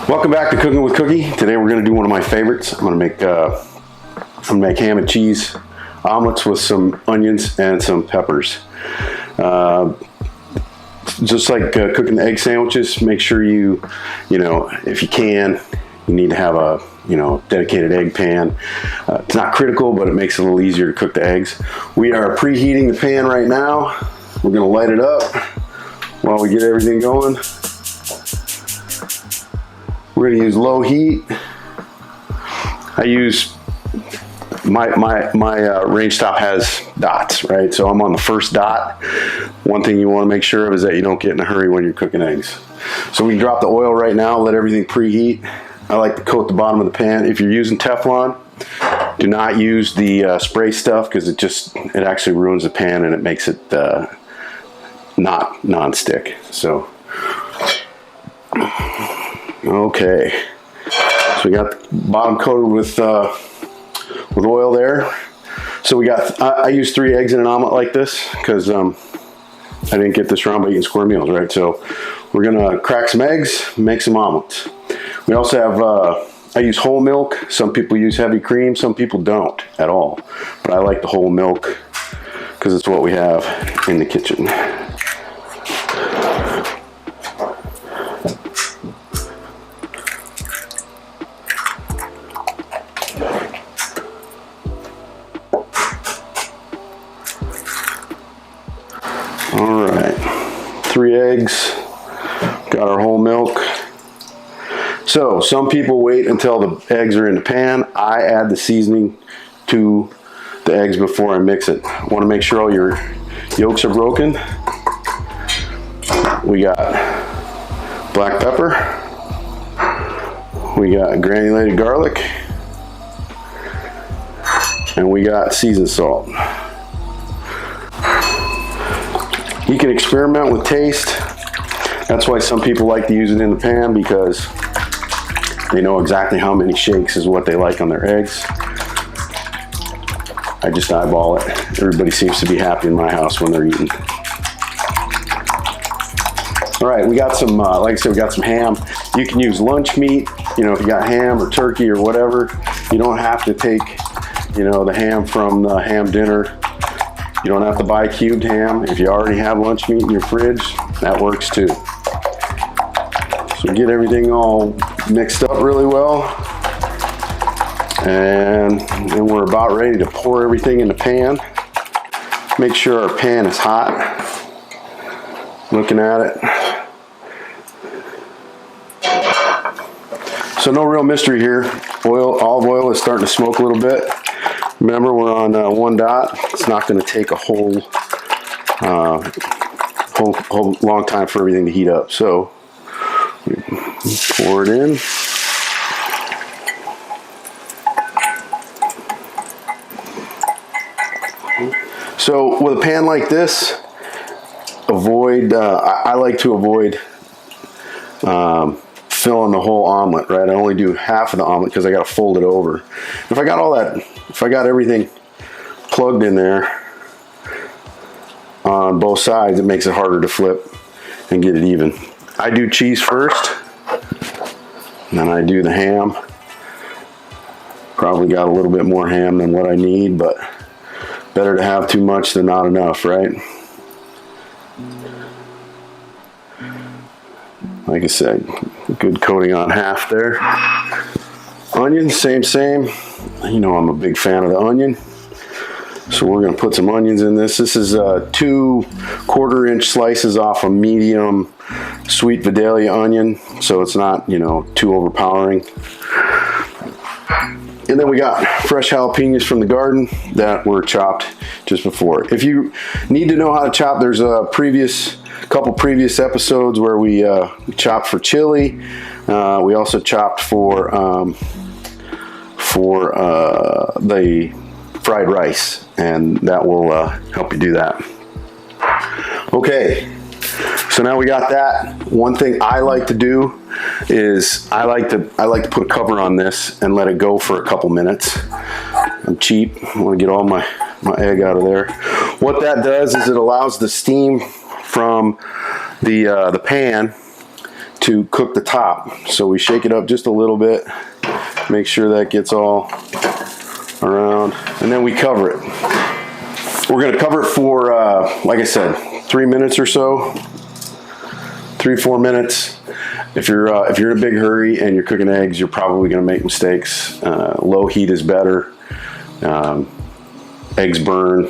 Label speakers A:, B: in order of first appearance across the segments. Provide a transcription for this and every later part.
A: Welcome back to Cooking with Cookie. Today we're going to do one of my favorites. I'm going to make ham and cheese omelets with some onions and some peppers. Just like cooking the egg sandwiches, make sure if you can, you need to have a dedicated egg pan. It's not critical, but it makes it a little easier to cook the eggs. We are preheating the pan right now. We're going to light it up while we get everything going. We're going to use low heat. I use my range top has dots, right? So I'm on the first dot. One thing you want to make sure of is that you don't get in a hurry when you're cooking eggs. So we can drop the oil right now, let everything preheat. I like to coat the bottom of the pan. If you're using Teflon, do not use the spray stuff because it actually ruins the pan and it makes it not non-stick. So okay, so we got the bottom coated with oil there. So we got, I use 3 eggs in an omelet like this because I didn't get this wrong by eating square meals, right? So we're gonna crack some eggs, make some omelets. We also have, I use whole milk. Some people use heavy cream, some people don't at all. But I like the whole milk because it's what we have in the kitchen. All right, 3 eggs, got our whole milk. So some people wait until the eggs are in the pan. I add the seasoning to the eggs before I mix it. I want to make sure all your yolks are broken. We got black pepper. We got granulated garlic. And we got seasoned salt. You can experiment with taste. That's why some people like to use it in the pan because they know exactly how many shakes is what they like on their eggs. I just eyeball it. Everybody seems to be happy in my house when they're eating. All right, we got some, like I said, we got some ham. You can use lunch meat, if you got ham or turkey or whatever. You don't have to take, the ham from the ham dinner. You don't have to buy cubed ham. If you already have lunch meat in your fridge, that works too. So get everything all mixed up really well. And then we're about ready to pour everything in the pan. Make sure our pan is hot. Looking at it. So no real mystery here. Olive oil is starting to smoke a little bit. Remember, we're on 1 dot. It's not going to take a whole long time for everything to heat up. So pour it in. So with a pan like this, I like to avoid filling the whole omelet, right? I only do half of the omelet because I got to fold it over. If I got everything plugged in there on both sides, it makes it harder to flip and get it even. I do cheese first, and then I do the ham. Probably got a little bit more ham than what I need, but better to have too much than not enough, right? Like I said, good coating on half there. Onion, same. I'm a big fan of the onion. So we're going to put some onions in this. This is 2 1/4-inch slices off a medium sweet Vidalia onion, so it's not, too overpowering. And then we got fresh jalapenos from the garden that were chopped just before. If you need to know how to chop, there's a couple previous episodes where we chopped for chili. We also chopped for the fried rice, and that will help you do that. Okay, so now we got that. One thing I like to do is I like to put a cover on this and let it go for a couple minutes. I'm cheap. I want to get all my egg out of there. What that does is it allows the steam from the pan to cook the top. So we shake it up just a little bit, make sure that gets all around, and then we cover it. We're going to cover it for, like I said, 3 minutes or so, 3-4 minutes. If you're in a big hurry and you're cooking eggs, you're probably going to make mistakes. Low heat is better. Eggs burn.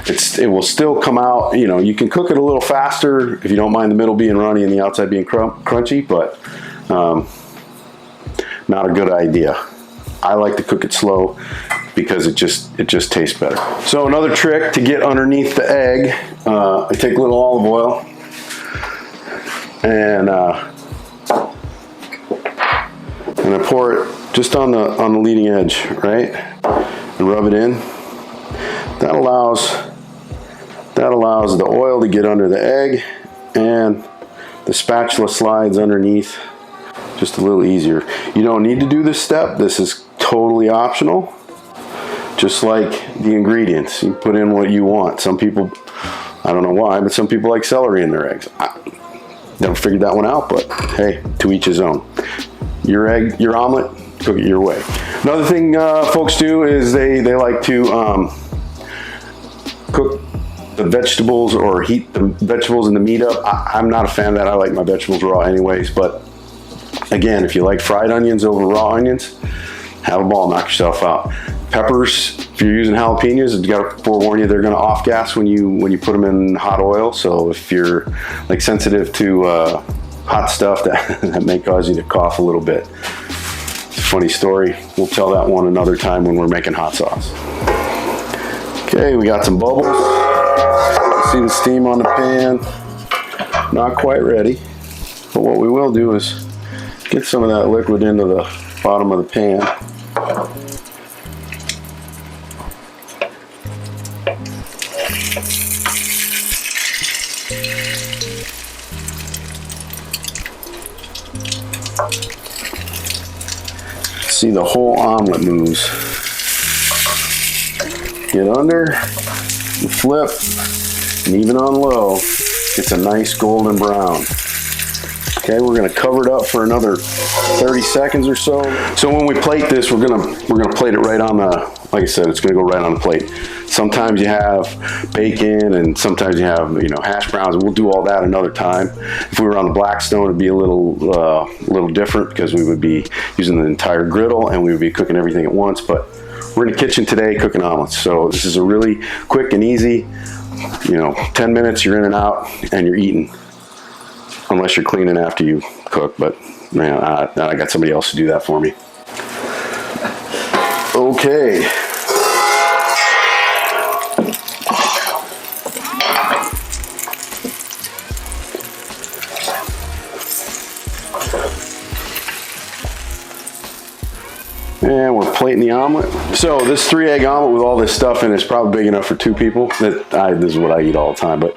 A: It will still come out. You know, you can cook it a little faster if you don't mind the middle being runny and the outside being crunchy, but not a good idea. I like to cook it slow because it just tastes better. So another trick to get underneath the egg, I take a little olive oil and I pour it just on the leading edge, right, and rub it in. That allows the oil to get under the egg, and the spatula slides underneath just a little easier. You don't need to do this step. This is totally optional. Just like the ingredients, you put in what you want. Some people, I don't know why, but some people like celery in their eggs. I never figured that one out, but hey, to each his own. Your egg, your omelet, cook it your way. Another thing folks do is they like to cook the vegetables or heat the vegetables and the meat up. I'm not a fan of that. I like my vegetables raw anyways, but again, if you like fried onions over raw onions, have a ball, knock yourself out. Peppers, if you're using jalapenos, I've got to forewarn you, they're going to off gas when you put them in hot oil. So if you're like sensitive to hot stuff, that may cause you to cough a little bit. It's a funny story. We'll tell that one another time when we're making hot sauce. Okay, we got some bubbles. See the steam on the pan. Not quite ready, but what we will do is get some of that liquid into the bottom of the pan. See the whole omelet moves. Get under, and flip, and even on low, it's a nice golden brown. Okay, we're gonna cover it up for another 30 seconds or so. So when we plate this, we're gonna plate it right on the, like I said, it's gonna go right on the plate. Sometimes you have bacon and sometimes you have, you know, hash browns, and we'll do all that another time. If we were on the Blackstone, it'd be a little different because we would be using the entire griddle and we would be cooking everything at once, but we're in the kitchen today cooking omelets. So this is a really quick and easy, you know, 10 minutes, you're in and out and you're eating. Unless you're cleaning after you cook, but man, I got somebody else to do that for me. Okay. And we're plating the omelet. So this 3-egg omelet with all this stuff in it is probably big enough for 2 people. This is what I eat all the time, but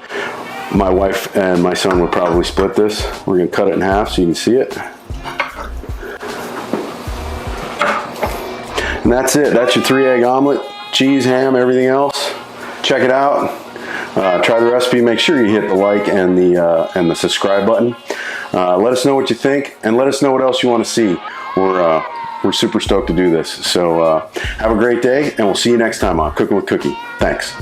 A: my wife and my son would probably split this. We're gonna cut it in half so you can see it. And that's it. That's your 3-egg omelet. Cheese, ham, everything else. Check it out. Try the recipe. Make sure you hit the like and the subscribe button. Let us know what you think, and let us know what else you want to see. We're super stoked to do this. So have a great day, and we'll see you next time on Cooking with Cookie. Thanks.